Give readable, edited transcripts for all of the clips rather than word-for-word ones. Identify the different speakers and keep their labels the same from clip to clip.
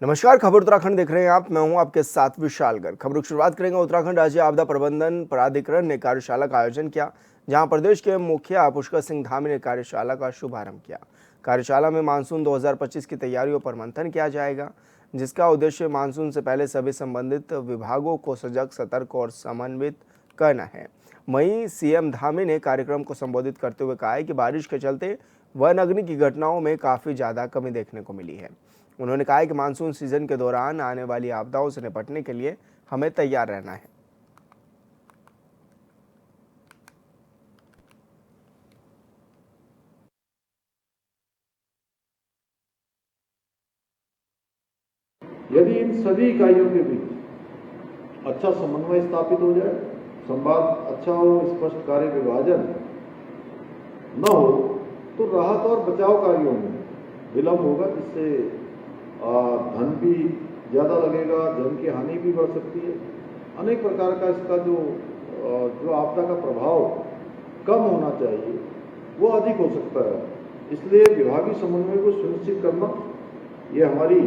Speaker 1: नमस्कार, खबर उत्तराखंड देख रहे हैं आप। मैं हूं आपके साथ विशाल गर्ग। खबरों की शुरुआत करेंगे। उत्तराखंड राज्य आपदा प्रबंधन प्राधिकरण ने कार्यशाला का आयोजन किया, जहां प्रदेश के मुखिया पुष्कर सिंह धामी ने कार्यशाला का शुभारंभ किया। कार्यशाला में मानसून 2025 की तैयारियों पर मंथन किया जाएगा, जिसका उद्देश्य मानसून से पहले सभी संबंधित विभागों को सजग, सतर्क और समन्वित करना है। वहीं सीएम धामी ने कार्यक्रम को संबोधित करते हुए कहा है कि बारिश के चलते वन अग्नि की घटनाओं में काफी ज्यादा कमी देखने को मिली है। उन्होंने कहा है कि मानसून सीजन के दौरान आने वाली आपदाओं से निपटने के लिए हमें तैयार रहना है।
Speaker 2: यदि इन सभी इकाइयों के बीच अच्छा समन्वय स्थापित हो जाए, संवाद अच्छा हो, स्पष्ट कार्य विभाजन न हो, तो राहत और बचाव कार्यों में विलंब होगा, जिससे धन भी ज़्यादा लगेगा, जन की हानि भी बढ़ सकती है। अनेक प्रकार का इसका जो आपदा का प्रभाव कम होना चाहिए वो अधिक हो सकता है। इसलिए विभागीय समन्वय को सुनिश्चित करना ये हमारी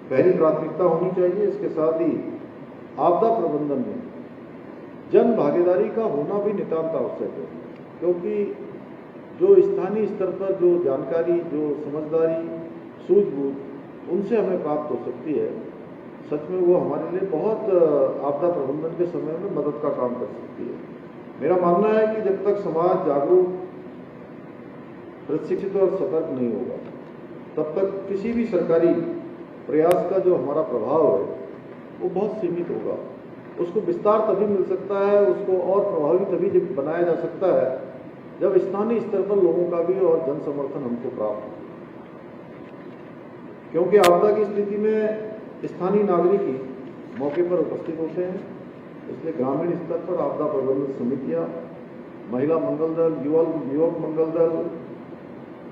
Speaker 2: पहली प्राथमिकता होनी चाहिए। इसके साथ ही आपदा प्रबंधन में जन भागीदारी का होना भी नितांत आवश्यक है, क्योंकि जो स्थानीय स्तर पर जो जानकारी, जो समझदारी, सूझबूझ उनसे हमें प्राप्त हो सकती है, सच में वो हमारे लिए बहुत आपदा प्रबंधन के समय में मदद का काम कर सकती है। मेरा मानना है कि जब तक समाज जागरूक, प्रशिक्षित और सतर्क नहीं होगा, तब तक किसी भी सरकारी प्रयास का जो हमारा प्रभाव है वो बहुत सीमित होगा। उसको विस्तार तभी मिल सकता है, उसको और प्रभावी तभी बनाया जा सकता है जब स्थानीय स्तर पर लोगों का भी और जन समर्थन हमको प्राप्त हो। क्योंकि आपदा की स्थिति में स्थानीय नागरिक ही मौके पर उपस्थित होते हैं, इसलिए ग्रामीण स्तर पर आपदा प्रबंधन समितियां, महिला मंगल दल, युवक मंगल दल,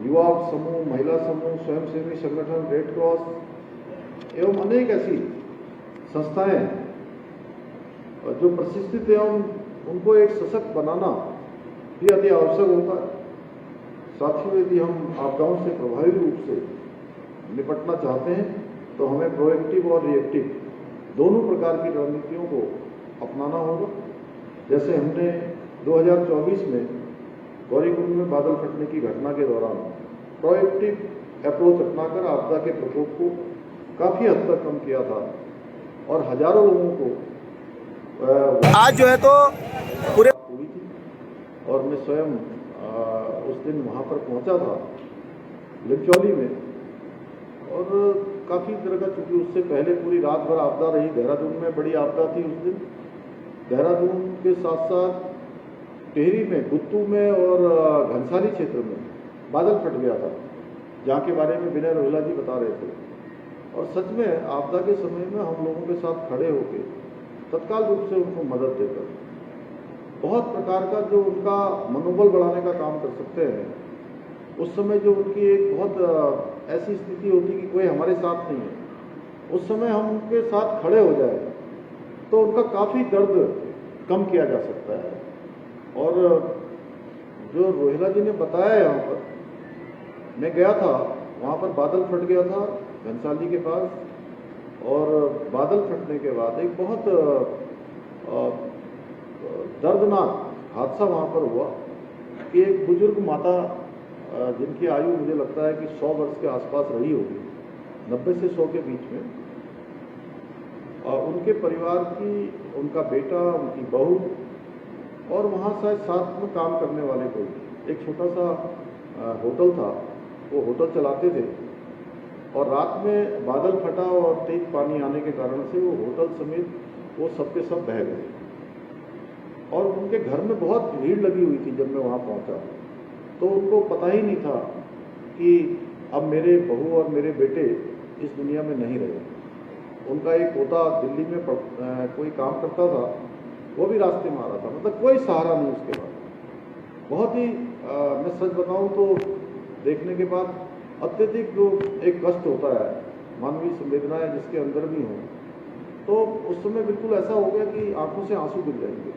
Speaker 2: युवा समूह, महिला समूह, स्वयंसेवी संगठन, रेड क्रॉस एवं अनेक ऐसी संस्थाएं जो प्रशिक्षित एवं उनको एक सशक्त बनाना भी अति आवश्यक होता है। साथियों, यदि हम आपदाओं से प्रभावी रूप से निपटना चाहते हैं तो हमें प्रोएक्टिव और रिएक्टिव दोनों प्रकार की रणनीतियों को अपनाना होगा। जैसे हमने 2024 में गौरीकुंड में बादल फटने की घटना के दौरान प्रोएक्टिव अप्रोच अपनाकर आपदा के प्रकोप को काफी हद तक कम किया था और हजारों लोगों को
Speaker 1: आज जो है तो पूरे
Speaker 2: हुई थी और मैं स्वयं उस दिन वहां पर पहुंचा था लिपचौली में, और काफी तरह का, चूंकि उससे पहले पूरी रात भर आपदा रही, देहरादून में बड़ी आपदा थी उस दिन। देहरादून के साथ साथ टिहरी में, गुत्तू में और घनसाली क्षेत्र में बादल फट गया था, जहाँ के बारे में विनय रोहिला जी बता रहे थे। और सच में आपदा के समय में हम लोगों के साथ खड़े होकर तत्काल रूप से उनको मदद देकर बहुत प्रकार का जो उनका मनोबल बढ़ाने का काम कर सकते हैं। उस समय जो उनकी एक बहुत ऐसी स्थिति होती कि कोई हमारे साथ नहीं है, उस समय हम उनके साथ खड़े हो जाए तो उनका काफ़ी दर्द कम किया जा सकता है। और जो रोहिला जी ने बताया, यहाँ पर मैं गया था, वहाँ पर बादल फट गया था घनसाली के पास, और बादल फटने के बाद एक बहुत दर्दनाक हादसा वहाँ पर हुआ कि एक बुजुर्ग माता, जिनकी आयु मुझे लगता है कि 100 वर्ष के आसपास रही होगी, 90 से 100 के बीच में, उनके परिवार की, उनका बेटा, उनकी बहू और वहाँ शायद साथ में काम करने वाले कोई, एक छोटा सा होटल था, वो होटल चलाते थे, और रात में बादल फटा और तेज पानी आने के कारण से वो होटल समेत वो सब के सब बह गए। और उनके घर में बहुत भीड़ लगी हुई थी। जब मैं वहाँ पहुँचा तो उनको पता ही नहीं था कि अब मेरे बहू और मेरे बेटे इस दुनिया में नहीं रहे। उनका एक पोता दिल्ली में कोई काम करता था, वो भी रास्ते में आ रहा था, मतलब कोई सहारा नहीं उसके बाद। बहुत ही मैं सच बताऊं तो देखने के बाद अत्यधिक जो एक कष्ट होता है, मानवीय संवेदनाएं जिसके अंदर भी हों, तो उस समय बिल्कुल ऐसा हो गया कि आंखों से आंसू गिर जाएंगे।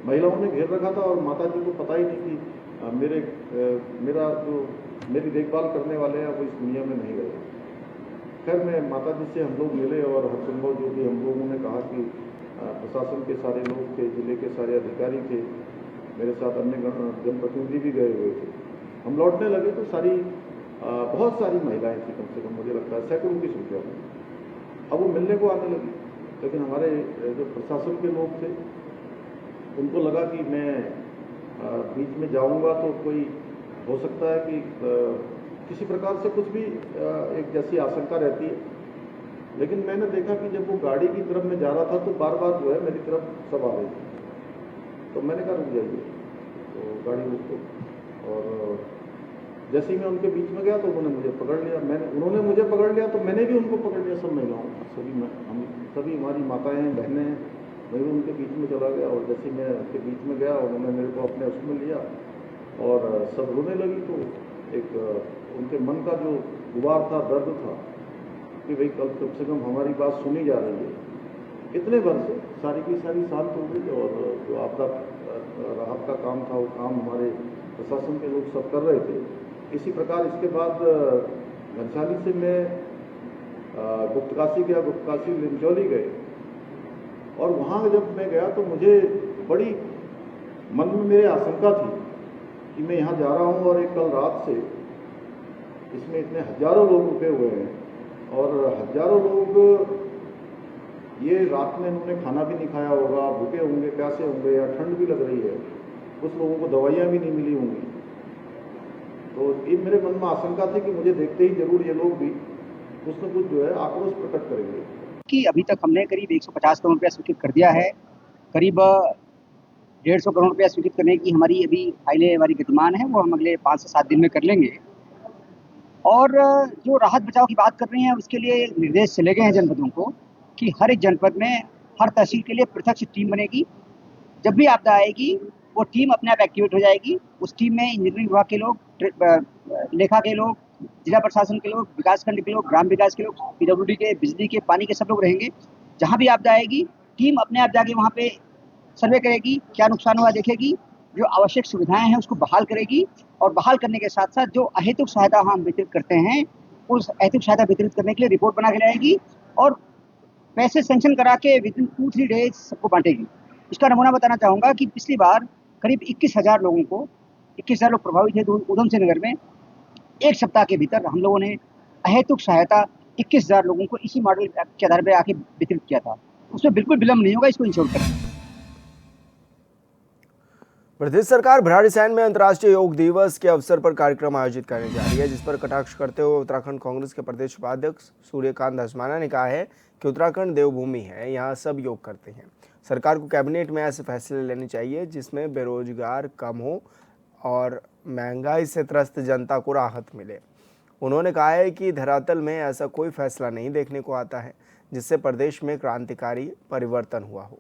Speaker 2: महिलाओं ने घेर रखा था और माता जी को पता ही नहीं कि मेरा जो मेरी देखभाल करने वाले हैं वो इस दुनिया में नहीं रहे। खैर मैं माता जी से हम लोग मिले और हर संभव जो भी हम लोगों ने कहा कि प्रशासन के सारे लोग थे, जिले के सारे अधिकारी थे, मेरे साथ अन्य जनप्रतिनिधि भी गए हुए थे। हम लौटने लगे तो बहुत सारी महिलाएं थी, कम से कम मुझे लगता है सैकड़ों की संख्या में। अब वो मिलने को आने लगी, लेकिन हमारे जो प्रशासन के लोग थे उनको लगा कि मैं बीच में जाऊंगा तो कोई हो सकता है कि किसी प्रकार से कुछ भी एक जैसी आशंका रहती है। लेकिन मैंने देखा कि जब वो गाड़ी की तरफ मैं जा रहा था तो बार बार जो है मेरी तरफ सब आ रही थी। तो मैंने कहा रुक जाइए, तो गाड़ी उसको, और जैसे ही मैं उनके बीच में गया तो उन्होंने मुझे पकड़ लिया, उन्होंने मुझे पकड़ लिया तो मैंने भी उनको पकड़ लिया। सब महिलाओं, हम सभी हमारी माताएं हैं, बहनें हैं, मैं भी उनके बीच में चला गया। और जैसे मैं उनके बीच में गया उन्होंने मेरे को अपने उसमें लिया और सब रोने लगी। तो एक उनके मन का जो गुबार था, दर्द था कि भाई कल से कम हमारी बात सुनी जा रही है। इतने भर से सारी की सारी शांत हो गई और जो आपदा राहत का काम था वो काम हमारे प्रशासन के लोग सब कर रहे थे। इसी प्रकार इसके बाद घनसाली से मैं गुप्तकाशी गया, गुप्तकाशी लिंचौली गए और वहाँ जब मैं गया तो मुझे बड़ी मन में मेरे आशंका थी कि मैं यहाँ जा रहा हूँ और एक कल रात से इसमें इतने हजारों लोग रुके हुए हैं और हजारों लोग ये रात में इन्होंने खाना भी नहीं खाया होगा, भूखे होंगे, प्यासे होंगे, या ठंड भी लग रही है, कुछ लोगों को दवाइयाँ भी नहीं मिली होंगी। तो ये मेरे मन में आशंका थी कि मुझे देखते ही जरूर ये लोग भी कुछ न कुछ जो है आक्रोश प्रकट करेंगे।
Speaker 3: कि अभी तक हमने करीब 150 करोड़ रुपया स्वीकृत कर दिया है। करीब 150 करोड़ रुपया स्वीकृत करने की हमारी अभी फाइलें हमारी गतिमान है, वो हम अगले 5 से 7 दिन में कर लेंगे। और जो राहत बचाव की बात कर रही हैं उसके लिए निर्देश चले गए हैं जनपदों को कि हर एक जनपद में हर तहसील के लिए पृथक से टीम बनेगी। जब भी आपदा आएगी वो टीम अपने आप एक्टिवेट हो जाएगी। उस टीम में इंजीनियरिंग विभाग के लोग, लेखा के लोग, जिला प्रशासन के लोग, विकासखंड के लोग, ग्राम विकास के लोग, पीडब्ल्यूडी के, बिजली के, पानी के सब लोग रहेंगे। जहाँ भी आपदा आएगी टीम अपने आप जाके वहाँ पे सर्वे करेगी, क्या नुकसान हुआ देखेगी, जो आवश्यक सुविधाएं हैं उसको बहाल करेगी और बहाल करने के साथ साथ जो अहेतुक सहायता हम वितरित करते हैं उस अहेतुक सहायता वितरित करने के लिए रिपोर्ट बना के लाएगी और पैसे सेंक्शन करा के विदिन 2-3 डेज सबको बांटेगी। इसका नमूना बताना चाहूँगा कि पिछली बार करीब 21,000 लोग प्रभावित थे उधम सिंह नगर में। 1 सप्ताह के भीतर हम लोगों ने अहेतुक सहायता 21,000 लोगों को इसी मॉडल के आधार पर आके वितरित किया था। उसमें बिल्कुल विलम्ब नहीं होगा, इसको इंश्योर करें।
Speaker 1: प्रदेश सरकार भराड़ीसैंण में अंतर्राष्ट्रीय योग दिवस के अवसर पर कार्यक्रम आयोजित करने जा रही है, जिस पर कटाक्ष करते हुए उत्तराखंड कांग्रेस के प्रदेश उपाध्यक्ष सूर्यकांत धस्माना ने कहा है कि उत्तराखंड देवभूमि है, यहाँ सब योग करते हैं। सरकार को कैबिनेट में ऐसे फैसले लेने चाहिए जिसमें बेरोजगार कम हो और महंगाई से त्रस्त जनता को राहत मिले। उन्होंने कहा है कि धरातल में ऐसा कोई फैसला नहीं देखने को आता है जिससे प्रदेश में क्रांतिकारी परिवर्तन हुआ हो।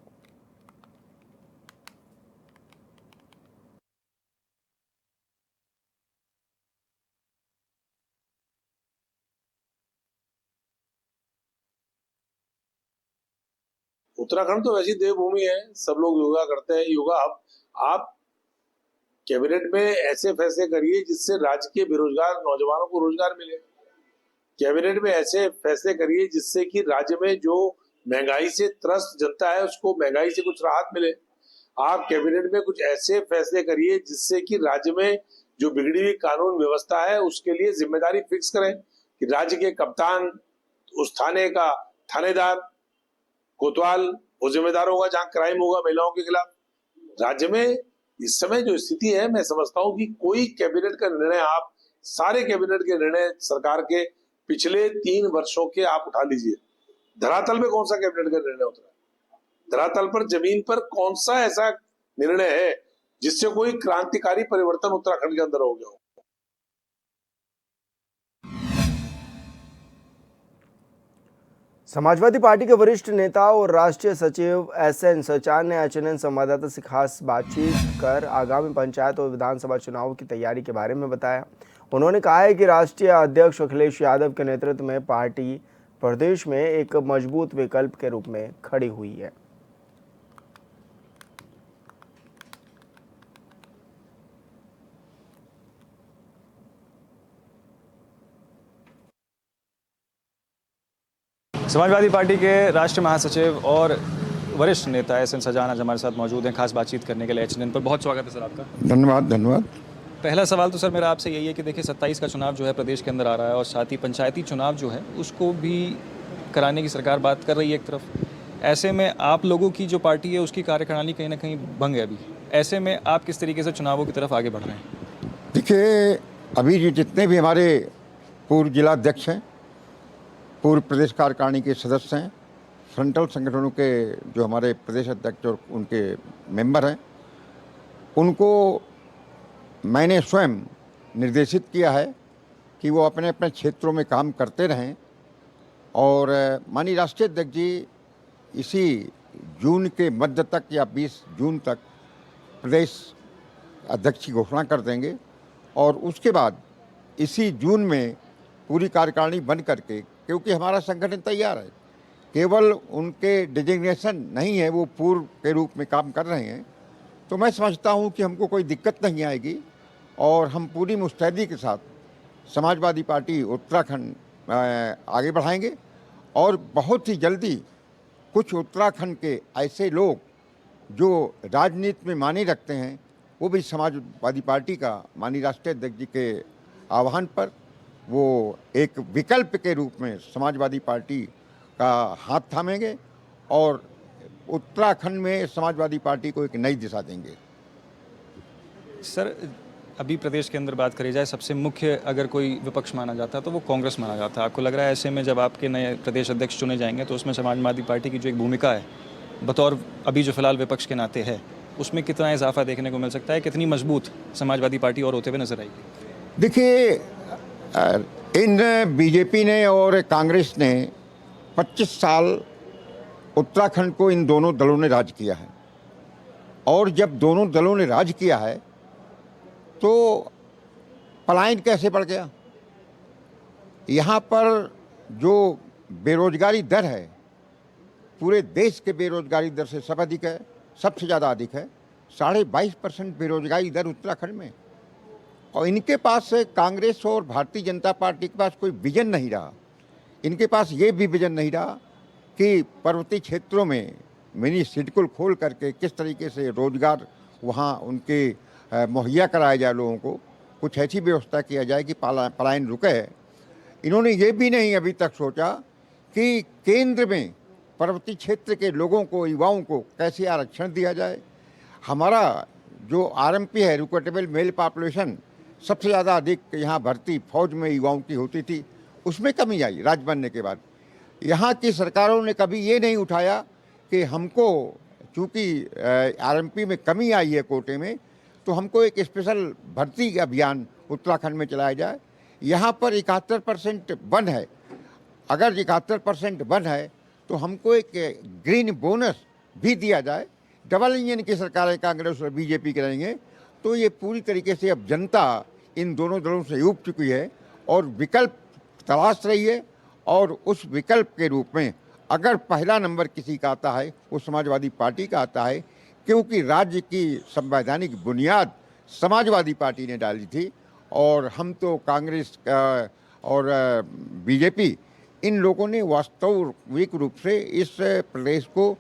Speaker 4: उत्तराखंड तो वैसी देवभूमि है, सब लोग योगा करते हैं। योगा आप कैबिनेट में ऐसे फैसले करिए जिससे राज्य के बेरोजगार नौजवानों को रोजगार मिले। कैबिनेट में ऐसे फैसले करिए जिससे कि राज्य में जो महंगाई से त्रस्त जनता है उसको महंगाई से कुछ राहत मिले। आप कैबिनेट में कुछ ऐसे फैसले करिए जिससे कि राज्य में जो बिगड़ी हुई कानून व्यवस्था है उसके लिए जिम्मेदारी फिक्स करें कि राज्य के कप्तान, उस थाने का थानेदार, कोतवाल वो जिम्मेदार होगा जहां क्राइम होगा महिलाओं के खिलाफ। राज्य में इस समय जो स्थिति है, मैं समझता हूं कि कोई कैबिनेट का निर्णय, आप सारे कैबिनेट के निर्णय सरकार के पिछले 3 वर्षों के आप उठा लीजिए, धरातल में कौन सा कैबिनेट का निर्णय उतरा? धरातल पर, जमीन पर कौन सा ऐसा निर्णय है जिससे कोई क्रांतिकारी परिवर्तन उत्तराखंड के अंदर हो गया हो?
Speaker 1: समाजवादी पार्टी के वरिष्ठ नेता और राष्ट्रीय सचिव एसएन सचान ने एचएनएन संवाददाता से खास बातचीत कर आगामी पंचायत और विधानसभा चुनाव की तैयारी के बारे में बताया। उन्होंने कहा है कि राष्ट्रीय अध्यक्ष अखिलेश यादव के नेतृत्व में पार्टी प्रदेश में एक मजबूत विकल्प के रूप में खड़ी हुई है।
Speaker 5: समाजवादी पार्टी के राष्ट्रीय महासचिव और वरिष्ठ नेता एस एन सजान आज हमारे साथ मौजूद हैं खास बातचीत करने के लिए एचएनएन पर। बहुत स्वागत है सर आपका।
Speaker 6: धन्यवाद धन्यवाद।
Speaker 5: पहला सवाल तो सर मेरा आपसे यही है कि देखिए 27 का चुनाव जो है प्रदेश के अंदर आ रहा है और साथ ही पंचायती चुनाव जो है उसको भी कराने की सरकार बात कर रही है एक तरफ। ऐसे में आप लोगों की जो पार्टी है उसकी कार्यप्रणाली कहीं ना कहीं भंग है अभी। ऐसे में आप किस तरीके से चुनावों की तरफ आगे बढ़ रहे हैं?
Speaker 6: देखिए, अभी जितने भी हमारे पूर्व जिलाध्यक्ष हैं, पूर्व प्रदेश कार्यकारिणी के सदस्य हैं, फ्रंटल संगठनों के जो हमारे प्रदेश अध्यक्ष और उनके मेंबर हैं, उनको मैंने स्वयं निर्देशित किया है कि वो अपने अपने क्षेत्रों में काम करते रहें। और माननीय राष्ट्रीय अध्यक्ष जी इसी जून के मध्य तक या 20 जून तक प्रदेश अध्यक्ष की घोषणा कर देंगे और उसके बाद इसी जून में पूरी कार्यकारिणी बन करके, क्योंकि हमारा संगठन तैयार है, केवल उनके डिजिग्नेशन नहीं है, वो पूर्व के रूप में काम कर रहे हैं, तो मैं समझता हूं कि हमको कोई दिक्कत नहीं आएगी और हम पूरी मुस्तैदी के साथ समाजवादी पार्टी उत्तराखंड आगे बढ़ाएंगे। और बहुत ही जल्दी कुछ उत्तराखंड के ऐसे लोग जो राजनीति में माने रखते हैं वो भी समाजवादी पार्टी का माननीय राष्ट्रीय अध्यक्ष जी के आह्वान पर वो एक विकल्प के रूप में समाजवादी पार्टी का हाथ थामेंगे और उत्तराखंड में समाजवादी पार्टी को एक नई दिशा देंगे।
Speaker 5: सर अभी प्रदेश के अंदर बात करी जाए, सबसे मुख्य अगर कोई विपक्ष माना जाता है तो वो कांग्रेस माना जाता है। आपको लग रहा है ऐसे में जब आपके नए प्रदेश अध्यक्ष चुने जाएंगे तो उसमें समाजवादी पार्टी की जो एक भूमिका है बतौर अभी जो फिलहाल विपक्ष के नाते है उसमें कितना इजाफा देखने को मिल सकता है? कितनी मजबूत समाजवादी पार्टी और होते हुए नजर आएगी?
Speaker 6: देखिए, इन बीजेपी ने और कांग्रेस ने 25 साल उत्तराखंड को इन दोनों दलों ने राज किया है और जब दोनों दलों ने राज किया है तो पलायन कैसे बढ़ गया। यहाँ पर जो बेरोजगारी दर है पूरे देश के बेरोजगारी दर से सब अधिक है, सबसे ज़्यादा अधिक है। 22.5% बेरोजगारी दर उत्तराखंड में। और इनके पास कांग्रेस और भारतीय जनता पार्टी के पास कोई विजन नहीं रहा। इनके पास ये भी विजन नहीं रहा कि पर्वतीय क्षेत्रों में मिनी सिडकुल खोल करके किस तरीके से रोजगार वहाँ उनके मुहैया कराया जाए, लोगों को कुछ ऐसी व्यवस्था किया जाए कि पलायन रुके। इन्होंने ये भी नहीं अभी तक सोचा कि केंद्र में पर्वतीय क्षेत्र के लोगों को, युवाओं को कैसे आरक्षण दिया जाए। हमारा जो आरएमपी है, रिक्रूटेबल मेल पॉपुलेशन, सबसे ज़्यादा अधिक यहाँ भर्ती फौज में युवाओं की होती थी, उसमें कमी आई राज बनने के बाद। यहाँ की सरकारों ने कभी ये नहीं उठाया कि हमको, चूँकि आरएमपी में कमी आई है कोटे में, तो हमको एक स्पेशल भर्ती अभियान उत्तराखंड में चलाया जाए। यहाँ पर 71% वन है। अगर 71% वन है तो हमको एक ग्रीन बोनस भी दिया जाए। डबल इंजन की सरकारें कांग्रेस और बीजेपी करेंगे तो ये पूरी तरीके से अब जनता इन दोनों दलों से ऊब चुकी है और विकल्प तलाश रही है। और उस विकल्प के रूप में अगर पहला नंबर किसी का आता है वो समाजवादी पार्टी का आता है, क्योंकि राज्य की संवैधानिक बुनियाद समाजवादी पार्टी ने डाली थी। और हम तो कांग्रेस और बीजेपी, इन लोगों ने वास्तविक रूप से इस प्रदेश को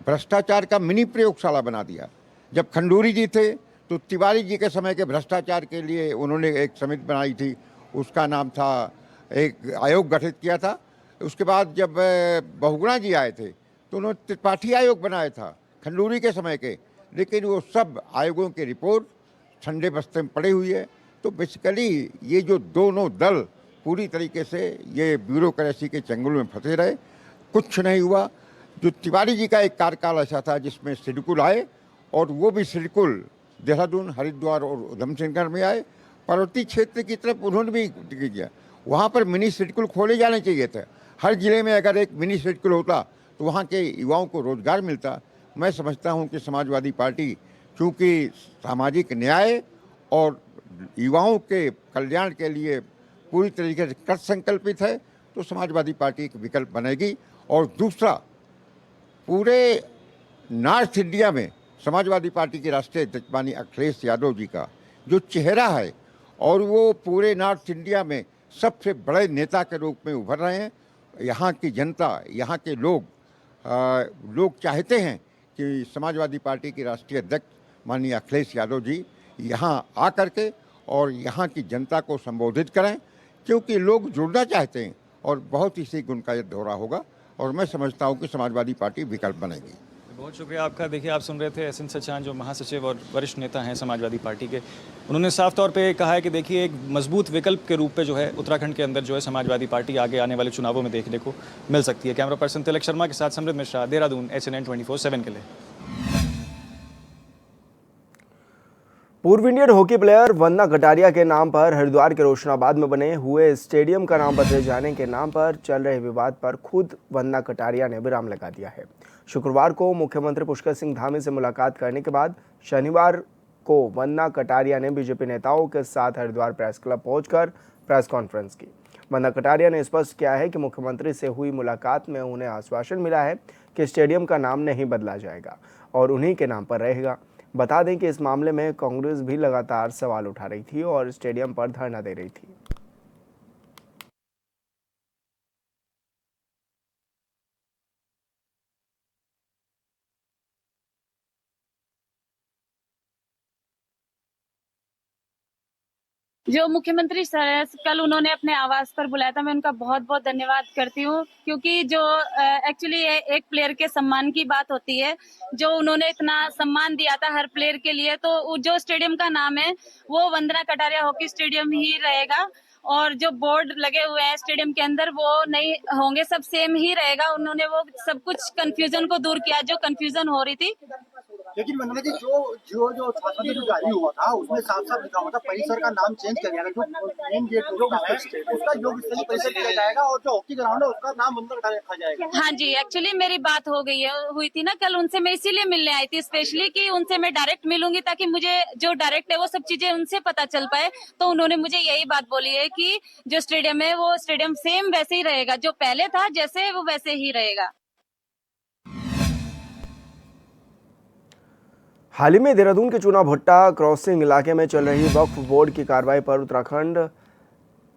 Speaker 6: भ्रष्टाचार का मिनी प्रयोगशाला बना दिया। जब खंडूरी जी थे तो तिवारी जी के समय के भ्रष्टाचार के लिए उन्होंने एक समिति बनाई थी, उसका नाम था, एक आयोग गठित किया था। उसके बाद जब बहुगुणा जी आए थे तो उन्होंने त्रिपाठी आयोग बनाया था खंडूरी के समय के, लेकिन वो सब आयोगों की रिपोर्ट ठंडे बस्ते में पड़ी हुई है। तो बेसिकली ये जो दोनों दल पूरी तरीके से ये ब्यूरोक्रेसी के चंगुल में फंसे रहे, कुछ नहीं हुआ। जो तिवारी जी का एक कार्यकाल ऐसा था जिसमें सिडकुल आए और वो भी सिडकुल देहरादून, हरिद्वार और उधमसिंहगढ़ में आए। पर्वतीय क्षेत्र की तरफ उन्होंने भी किया, वहाँ पर मिनी सिडकुल खोले जाने चाहिए थे। हर जिले में अगर एक मिनी सिडकुल होता तो वहाँ के युवाओं को रोजगार मिलता। मैं समझता हूँ कि समाजवादी पार्टी चूँकि सामाजिक न्याय और युवाओं के कल्याण के लिए पूरी तरीके से कृत संकल्पित है, तो समाजवादी पार्टी एक विकल्प बनेगी। और दूसरा, पूरे नॉर्थ इंडिया में समाजवादी पार्टी के राष्ट्रीय अध्यक्ष माननीय अखिलेश यादव जी का जो चेहरा है और वो पूरे नॉर्थ इंडिया में सबसे बड़े नेता के रूप में उभर रहे हैं, यहाँ की जनता, यहाँ के लोग चाहते हैं कि समाजवादी पार्टी के राष्ट्रीय अध्यक्ष माननीय अखिलेश यादव जी यहाँ आकर के और यहाँ की जनता को संबोधित करें, क्योंकि लोग जुड़ना चाहते हैं और बहुत ही शीघ्र उनका ये दौरा होगा और मैं समझता हूँ कि समाजवादी पार्टी विकल्प बनेगी।
Speaker 5: बहुत शुक्रिया आपका। देखिए, आप सुन रहे थे एस एन सचान, जो महासचिव और वरिष्ठ नेता हैं समाजवादी पार्टी के। उन्होंने साफ तौर पे कहा है कि देखिए, एक मजबूत विकल्प के रूप पे जो है उत्तराखंड के अंदर जो है समाजवादी पार्टी आगे आने वाले चुनावों में देखने को मिल सकती है। कैमरा पर्सन तिलक शर्मा के साथ समृद्ध मिश्रा, देहरादून, SNN 24/7 के लिए।
Speaker 1: पूर्व Indian hockey player Vandana Kataria के नाम पर हरिद्वार के रोशनाबाद में बने हुए स्टेडियम का नाम बदले जाने के नाम पर चल रहे विवाद पर खुद वंदना कटारिया ने विराम लगा दिया है। शुक्रवार को मुख्यमंत्री पुष्कर सिंह धामी से मुलाकात करने के बाद शनिवार को वंदना कटारिया ने बीजेपी नेताओं के साथ हरिद्वार प्रेस क्लब पहुंचकर प्रेस कॉन्फ्रेंस की। वंदना कटारिया ने स्पष्ट किया है कि मुख्यमंत्री से हुई मुलाकात में उन्हें आश्वासन मिला है कि स्टेडियम का नाम नहीं बदला जाएगा और उन्हीं के नाम पर रहेगा। बता दें कि इस मामले में कांग्रेस भी लगातार सवाल उठा रही थी और स्टेडियम पर धरना दे रही थी।
Speaker 7: जो मुख्यमंत्री सर है, कल उन्होंने अपने आवास पर बुलाया था, मैं उनका बहुत बहुत धन्यवाद करती हूँ, क्योंकि जो एक्चुअली एक प्लेयर के सम्मान की बात होती है, जो उन्होंने इतना सम्मान दिया था हर प्लेयर के लिए, तो जो स्टेडियम का नाम है वो वंदना कटारिया हॉकी स्टेडियम ही रहेगा और जो बोर्ड लगे हुए हैं स्टेडियम के अंदर वो नहीं होंगे, सब सेम ही रहेगा। उन्होंने वो सब कुछ कंफ्यूजन को दूर किया, जो कंफ्यूजन हो रही थी।
Speaker 8: लेकिन वंदना जी, जो शासन जो जारी हुआ था उसमें साफ साफ लिखा हुआ था परिसर का नाम चेंज कर दिया गया। जो मेन गेट है उसका योग स्थलीय परिसर किया जाएगा और जो हॉकी ग्राउंड है उसका नाम वंदना कटारिया रखा जाएगा।
Speaker 7: हाँ जी, एक्चुअली मेरी बात हुई थी ना कल उनसे, मैं इसीलिए मिलने आई थी स्पेशली कि उनसे मैं डायरेक्ट मिलूंगी ताकि मुझे जो डायरेक्ट है वो सब चीजें उनसे पता चल पाए। तो उन्होंने मुझे यही बात बोली है कि जो स्टेडियम है वो स्टेडियम सेम वैसे ही रहेगा, जो पहले था जैसे वो वैसे ही रहेगा।
Speaker 1: हाल ही में देहरादून के चूना भट्टा क्रॉसिंग इलाके में चल रही वक्फ बोर्ड की कार्रवाई पर उत्तराखंड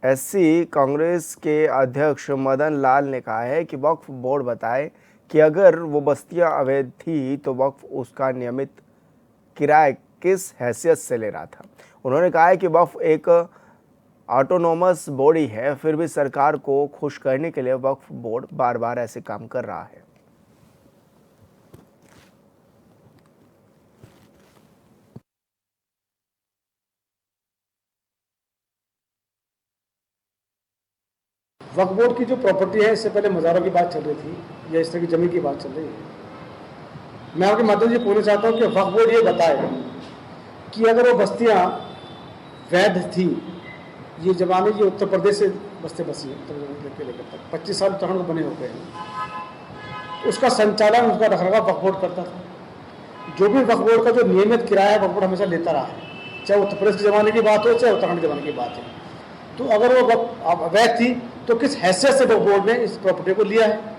Speaker 1: SC कांग्रेस के अध्यक्ष मदन लाल ने कहा है कि वक्फ बोर्ड बताए कि अगर वो बस्तियां अवैध थी तो वक्फ उसका नियमित किराया किस हैसियत से ले रहा था। उन्होंने कहा है कि वक्फ एक ऑटोनोमस बॉडी है, फिर भी सरकार को खुश करने के लिए वक्फ बोर्ड बार बार ऐसे काम कर रहा है।
Speaker 9: वक्फ बोर्ड की जो प्रॉपर्टी है, इससे पहले मज़ारों की बात चल रही थी या इस तरह की जमीन की बात चल रही है। मैं आपके माध्यम से पूछना चाहता हूँ कि वक्फ बोर्ड ये बताए कि अगर वो बस्तियाँ वैध थी, ये जमाने ये उत्तर प्रदेश से बस्तियाँ बसी हैं, उत्तर प्रदेश के लेकर 25 साल उत्तराखंड को बने हो गए हैं, तो उसका संचालन, उसका रखरखाव वक्फ बोर्ड करता था। जो भी वक्फ बोर्ड का जो नियमित किराया है वक्फ बोर्ड हमेशा लेता रहा है, चाहे उत्तर प्रदेश के ज़माने की बात हो चाहे उत्तराखंड के ज़माने की बात हो। तो अगर वो अवैध थी तो किस हैसियत से वक्फ बोर्ड ने इस प्रॉपर्टी को लिया है।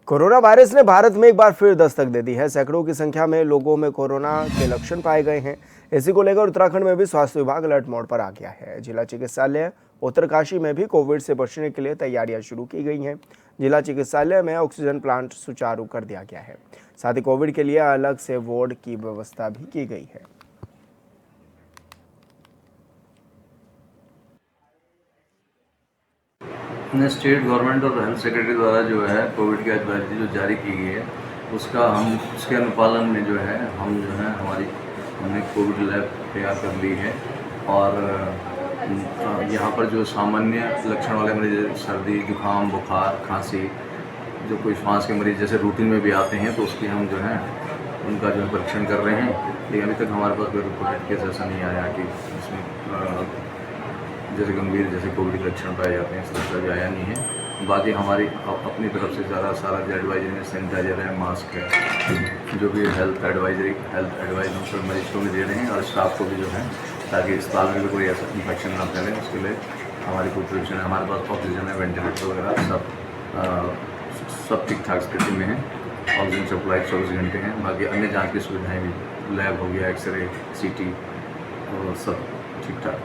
Speaker 1: कोरोना वायरस ने भारत में एक बार फिर दस्तक दे दी है। सैकड़ों की संख्या में लोगों में कोरोना के लक्षण पाए गए हैं। इसी को लेकर उत्तराखंड में भी स्वास्थ्य विभाग अलर्ट मोड पर आ गया है। जिला चिकित्सालय उत्तरकाशी में भी कोविड से बचने के लिए तैयारियां शुरू की गई हैं। जिला चिकित्सालय में ऑक्सीजन प्लांट सुचारू कर दिया गया है। साथ ही कोविड के लिए अलग से वार्ड की व्यवस्था भी की गई है।
Speaker 10: स्टेट गवर्नमेंट और हेल्थ सेक्रेटरी द्वारा जो है कोविड की एडवाइजरी जो जारी की गई है उसके अनुपालन में जो है हमने कोविड लैब तैयार कर ली है। और यहाँ पर जो सामान्य लक्षण वाले मरीज, सर्दी, जुकाम, बुखार, खांसी, जो कोई श्वास के मरीज जैसे रूटीन में भी आते हैं तो उसकी हम जो है उनका जो है परीक्षण कर रहे हैं। लेकिन अभी तक हमारे पास कोई रिपोर्टेड केस ऐसा नहीं आया कि इसमें जैसे गंभीर जैसे कोविड के लक्षण पाए जाते हैं, इस तरह का भी आया नहीं है। बाकी हमारी अपनी तरफ से सारा जो एडवाइजरी है, सैनिटाइजर है, मास्क है, जो भी हेल्थ एडवाइजरी हम सब मरीज को भी दे रहे हैं और स्टाफ को भी जो है, ताकि अस्पताल में भी कोई ऐसा इन्फेक्शन ना फैले, उसके लिए हमारी कोई प्रिकॉशन है। हमारे पास ऑक्सीजन है, वेंटिलेटर वगैरह सब ठीक ठाक स्थिति में है। ऑक्सीजन सप्लाई 24 घंटे हैं। बाकी अन्य जाँच की सुविधाएँ भी, लैब हो गया, एक्सरे, CT, और सब ठीक ठाक।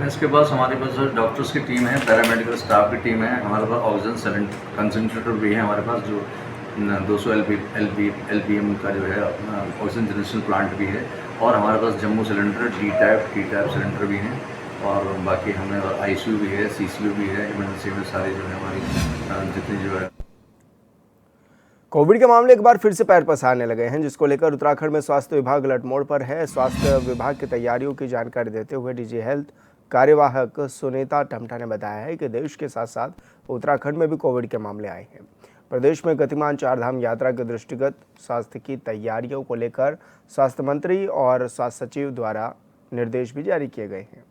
Speaker 10: इसके पास हमारे पास डॉक्टर्स की टीम है, पैरामेडिकल स्टाफ की टीम है, हमारे पास ऑक्सीजन कंसनट्रेटर भी है हमारे पास, जो 200 LPM का जो है अपना ऑक्सीजन जनरेशन प्लांट भी है, और हमारे पास jumbo cylinder T type cylinder भी हैं, और बाकी हमें ICU भी है, CCU भी है, इमरजेंसी में सारी जो है हमारी जितनी जो है।
Speaker 1: कोविड के मामले एक बार फिर से पैर पसारने लगे हैं, जिसको लेकर उत्तराखंड में स्वास्थ्य विभाग अलर्ट मोड पर है। स्वास्थ्य विभाग की तैयारियों की जानकारी देते हुए DG हेल्थ कार्यवाहक सुनीता टमटा ने बताया है कि देश के साथ साथ उत्तराखंड में भी कोविड के मामले आए हैं। प्रदेश में गतिमान चारधाम यात्रा के दृष्टिगत स्वास्थ्य की तैयारियों को लेकर स्वास्थ्य मंत्री और स्वास्थ्य सचिव द्वारा निर्देश भी जारी किए गए हैं।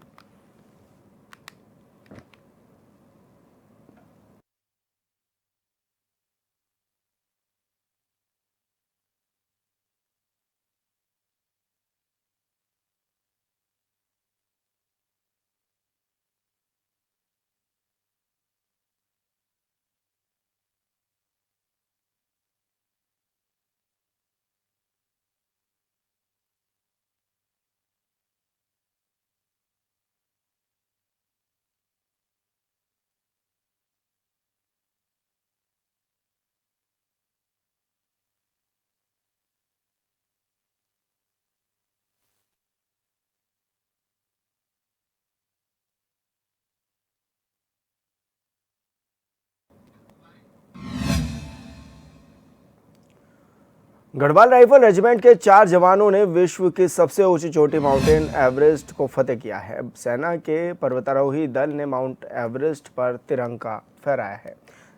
Speaker 1: गढ़वाल राइफल रेजिमेंट के 4 जवानों ने विश्व की सबसे ऊंची चोटी माउंटेन एवरेस्ट को फतेह किया है। सेना के पर्वतारोही दल ने माउंट एवरेस्ट पर तिरंगा फहराया है,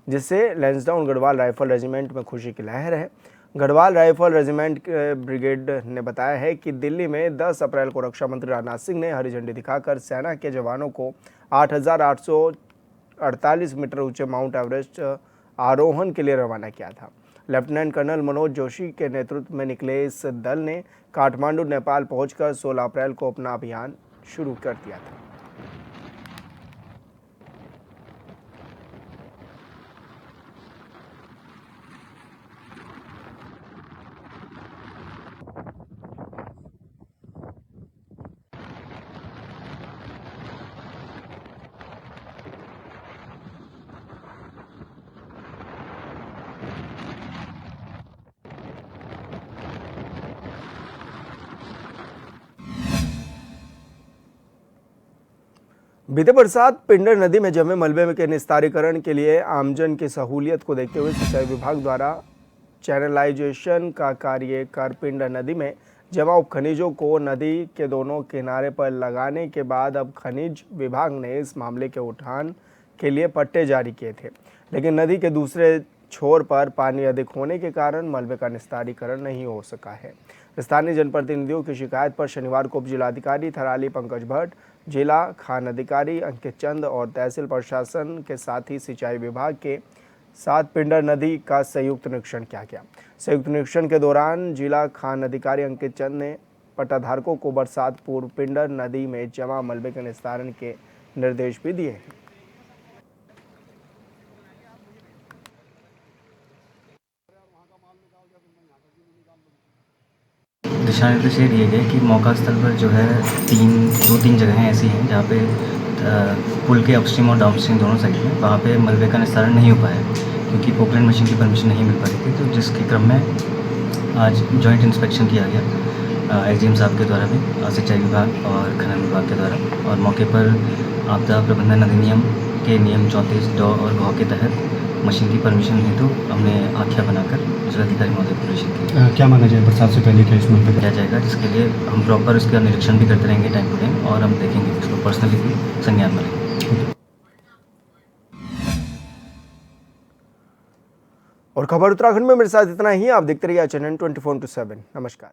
Speaker 1: जिससे लैंसडाउन गढ़वाल राइफल रेजिमेंट में खुशी की लहर है। गढ़वाल राइफल रेजिमेंट के ब्रिगेड ने बताया है कि दिल्ली में 10 अप्रैल को रक्षा मंत्री राजनाथ सिंह ने हरी झंडी दिखाकर सेना के जवानों को 8,848 मीटर ऊंचे माउंट एवरेस्ट आरोहण के लिए रवाना किया था। लेफ्टिनेंट कर्नल मनोज जोशी के नेतृत्व में निकले इस दल ने काठमांडू नेपाल पहुंचकर 16 अप्रैल को अपना अभियान शुरू कर दिया था। बीते बरसात पिंडर नदी में जमे मलबे के निस्तारीकरण के लिए आमजन की सहूलियत को देखते हुए सिंचाई विभाग द्वारा चैनलाइजेशन का कार्य कर पिंडर नदी में जमा खनिजों को नदी के दोनों किनारे पर लगाने के बाद अब खनिज विभाग ने इस मामले के उठान के लिए पट्टे जारी किए थे, लेकिन नदी के दूसरे छोर पर पानी अधिक होने के कारण मलबे का निस्तारीकरण नहीं हो सका है। स्थानीय जनप्रतिनिधियों की शिकायत पर शनिवार को उप जिलाधिकारी थराली पंकज भट्ट, जिला खान अधिकारी अंकित चंद और तहसील प्रशासन के साथ ही सिंचाई विभाग के साथ पिंडर नदी का संयुक्त निरीक्षण किया गया। संयुक्त निरीक्षण के दौरान जिला खान अधिकारी अंकित चंद ने पट्टाधारकों को बरसात पूर्व पिंडर नदी में जमा मलबे के निस्तारण के निर्देश भी दिए हैं।
Speaker 11: दिशा निर्देश ये दिए गए कि मौका स्थल पर जो है दो तीन जगहें ऐसी हैं जहाँ पे पुल के अपस्ट्रीम और डाउनस्ट्रीम दोनों साइड में वहाँ पे मलबे का निस्तारण नहीं हो पाया क्योंकि पोकलैंड मशीन की परमिशन नहीं मिल पाई थी। तो जिसके क्रम में आज जॉइंट इंस्पेक्शन किया गया SDM साहब के द्वारा भी, सिंचाई विभाग और खनन विभाग के द्वारा, और मौके पर आपदा प्रबंधन अधिनियम के नियम 34 ड और घ के तहत मशीन की परमिशन हेतु हमने आख्या बनाकर जिलाधिकारी महोदय को प्रेषित किया।
Speaker 12: क्या माना जाए बरसात से पहले क्या इसमें
Speaker 11: किया जाएगा, जिसके लिए हम प्रॉपर इसका निरीक्षण भी करते रहेंगे टाइम टू टाइम, और हम देखेंगे इसको पर्सनली भी संज्ञान में लेंगे।
Speaker 1: और खबर उत्तराखंड में मेरे साथ इतना ही। आप देखते रहिए चैनल 24/7। नमस्कार।